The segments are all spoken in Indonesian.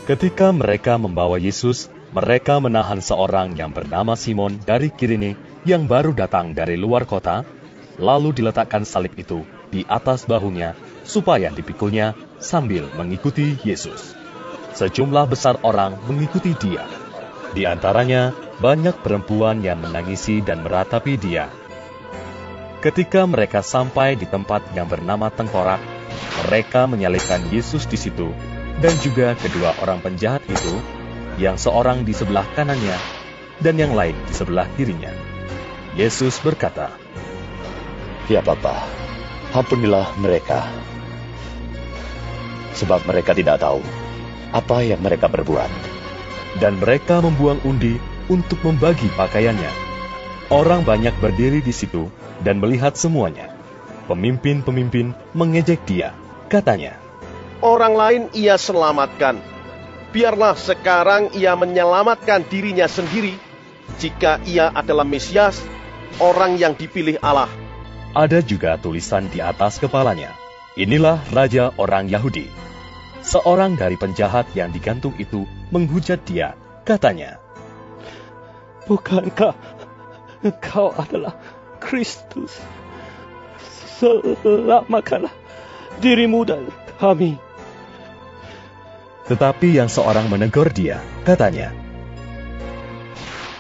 Ketika mereka membawa Yesus, mereka menahan seorang yang bernama Simon dari Kirene yang baru datang dari luar kota, lalu diletakkan salib itu di atas bahunya supaya dipikulnya sambil mengikuti Yesus. Sejumlah besar orang mengikuti dia. Di antaranya banyak perempuan yang menangisi dan meratapi dia. Ketika mereka sampai di tempat yang bernama Tengkorak, mereka menyalibkan Yesus di situ, dan juga kedua orang penjahat itu, yang seorang di sebelah kanannya dan yang lain di sebelah kirinya. Yesus berkata, "Ya Bapa, ampunilah mereka, sebab mereka tidak tahu apa yang mereka berbuat." Dan mereka membuang undi untuk membagi pakaiannya. Orang banyak berdiri di situ dan melihat semuanya. Pemimpin-pemimpin mengejek dia, katanya, "Orang lain ia selamatkan. Biarlah sekarang ia menyelamatkan dirinya sendiri, jika ia adalah Mesias, orang yang dipilih Allah." Ada juga tulisan di atas kepalanya, "Inilah Raja orang Yahudi." Seorang dari penjahat yang digantung itu menghujat dia, katanya, "Bukankah engkau adalah Kristus? Selamatkanlah dirimu dan kami." Tetapi yang seorang menegur dia, katanya,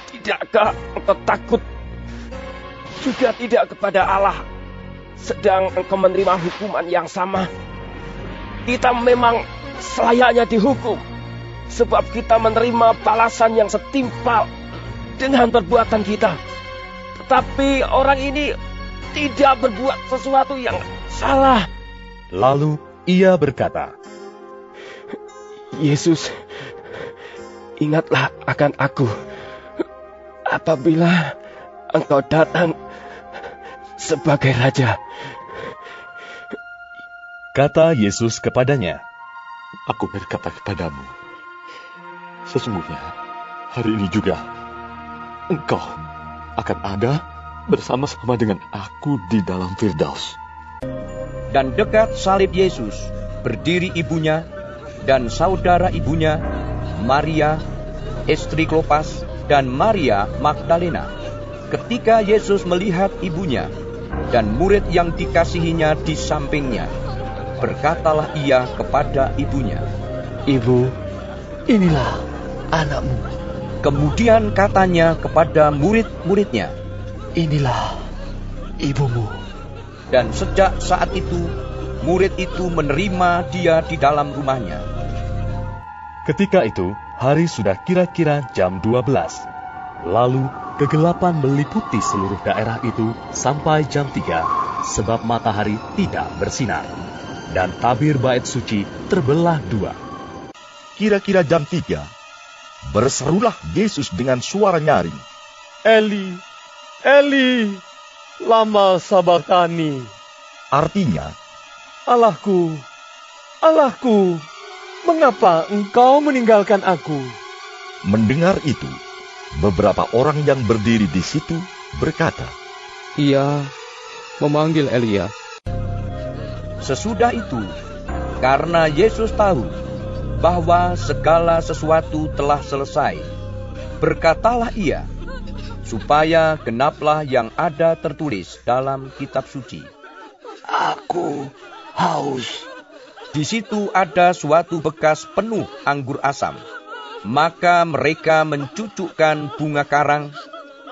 "Tidakkah engkau takut juga tidak kepada Allah, sedang engkau menerima hukuman yang sama? Kita memang selayaknya dihukum, sebab kita menerima balasan yang setimpal dengan perbuatan kita. Tetapi orang ini tidak berbuat sesuatu yang salah." Lalu ia berkata, "Yesus, ingatlah akan aku apabila engkau datang sebagai Raja." Kata Yesus kepadanya, "Aku berkata kepadamu, sesungguhnya hari ini juga engkau akan ada bersama-sama dengan aku di dalam Firdaus." Dan dekat salib Yesus berdiri ibunya dan saudara ibunya, Maria, istri Klopas, dan Maria Magdalena. Ketika Yesus melihat ibunya dan murid yang dikasihinya di sampingnya, berkatalah ia kepada ibunya, "Ibu, inilah anakmu." Kemudian katanya kepada murid-muridnya, "Inilah ibumu." Dan sejak saat itu, murid itu menerima dia di dalam rumahnya. Ketika itu, hari sudah kira-kira jam 12. Lalu, kegelapan meliputi seluruh daerah itu sampai jam 3, sebab matahari tidak bersinar. Dan tabir bait suci terbelah dua. Kira-kira jam 3, berserulah Yesus dengan suara nyaring, "Eli, Eli, lama sabachthani?" Artinya, "Allahku, Allahku, mengapa engkau meninggalkan aku?" Mendengar itu, beberapa orang yang berdiri di situ berkata, "Ia memanggil Elia." Sesudah itu, karena Yesus tahu bahwa segala sesuatu telah selesai, berkatalah ia, supaya genaplah yang ada tertulis dalam kitab suci, "Aku haus." Di situ ada suatu bekas penuh anggur asam. Maka mereka mencucukkan bunga karang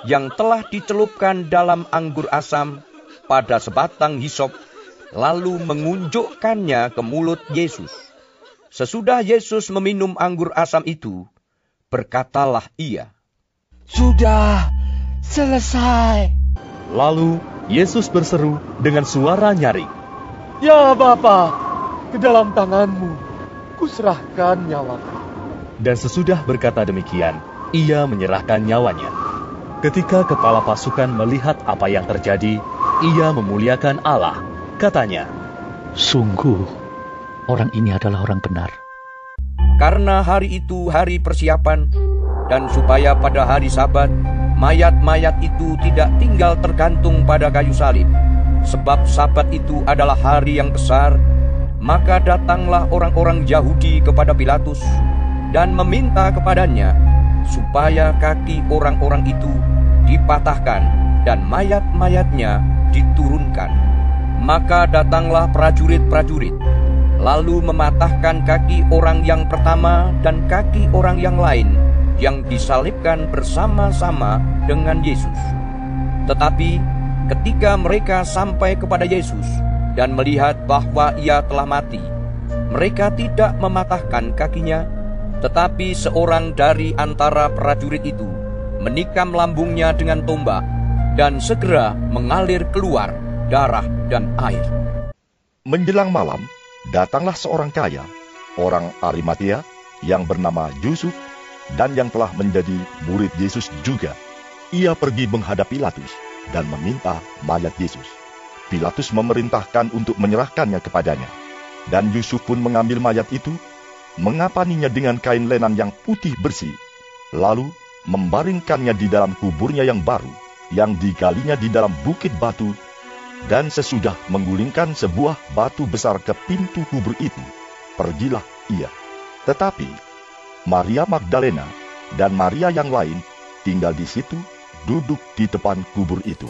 yang telah dicelupkan dalam anggur asam pada sebatang hisop, lalu mengunjukkannya ke mulut Yesus. Sesudah Yesus meminum anggur asam itu, berkatalah ia, "Sudah selesai." Lalu Yesus berseru dengan suara nyaring, "Ya Bapa, ke dalam tanganmu kuserahkan nyawaku." Dan sesudah berkata demikian, ia menyerahkan nyawanya. Ketika kepala pasukan melihat apa yang terjadi, ia memuliakan Allah. Katanya, "Sungguh, orang ini adalah orang benar." Karena hari itu hari persiapan, dan supaya pada hari Sabat, mayat-mayat itu tidak tinggal tergantung pada kayu salib, sebab Sabat itu adalah hari yang besar, maka datanglah orang-orang Yahudi kepada Pilatus dan meminta kepadanya supaya kaki orang-orang itu dipatahkan dan mayat-mayatnya diturunkan. Maka datanglah prajurit-prajurit, lalu mematahkan kaki orang yang pertama dan kaki orang yang lain yang disalibkan bersama-sama dengan Yesus. Tetapi ketika mereka sampai kepada Yesus dan melihat bahwa ia telah mati, mereka tidak mematahkan kakinya, tetapi seorang dari antara prajurit itu menikam lambungnya dengan tombak, dan segera mengalir keluar darah dan air. Menjelang malam, datanglah seorang kaya, orang Arimatea, yang bernama Yusuf, dan yang telah menjadi murid Yesus juga. Ia pergi menghadap Pilatus dan meminta mayat Yesus. Pilatus memerintahkan untuk menyerahkannya kepadanya. Dan Yusuf pun mengambil mayat itu, mengapaninya dengan kain lenan yang putih bersih, lalu membaringkannya di dalam kuburnya yang baru, yang digalinya di dalam bukit batu. Dan sesudah menggulingkan sebuah batu besar ke pintu kubur itu, pergilah ia. Tetapi Maria Magdalena dan Maria yang lain tinggal di situ, duduk di depan kubur itu.